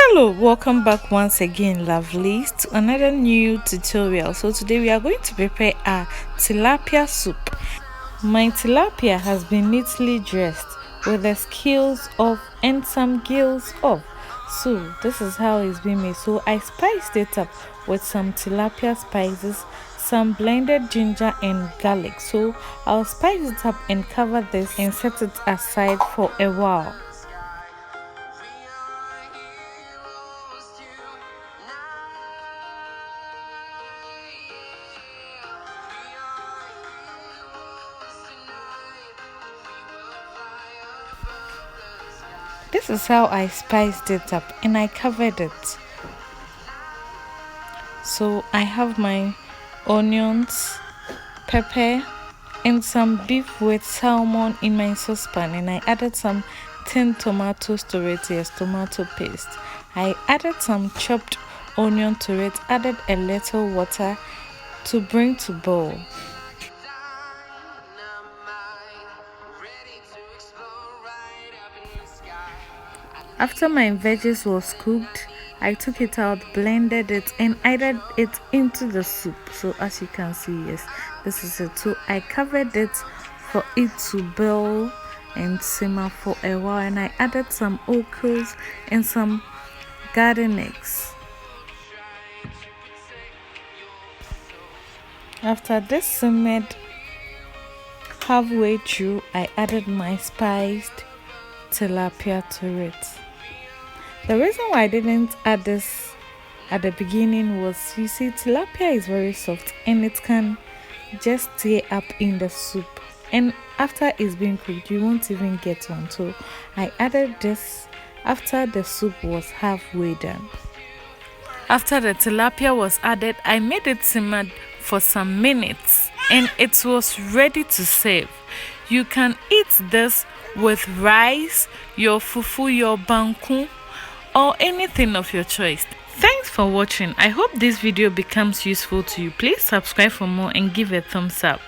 Hello, welcome back once again, lovelies, to another new tutorial. So today we are going to prepare a tilapia soup. My tilapia has been neatly dressed with the scales off and some gills off. So this is how it's been made. So I spiced it up with some tilapia spices, some blended ginger and garlic. So I'll spice it up and cover this and set it aside for a while. This is how I spiced it up and I covered it. So I have my onions, pepper, and some beef with salmon in my saucepan, and I added some 10 tomatoes to it, yes, tomato paste. I added some chopped onion to it, added a little water to bring to boil. After my veggies was cooked, I took it out, blended it, and added it into the soup. So as you can see, yes, this is it. So I covered it for it to boil and simmer for a while, and I added some okras and some garden eggs. After this simmered halfway through, I added my spiced tilapia to it. The reason why I didn't add this at the beginning was, you see, tilapia is very soft and it can just tear up in the soup, and after it's been cooked you won't even get one. So I added this after the soup was halfway done. After the tilapia was added, I made it simmer for some minutes and it was ready to serve. You can eat this with rice, your fufu, your banku, or anything of your choice. Thanks for watching. I hope this video becomes useful to you. Please subscribe for more and give a thumbs up.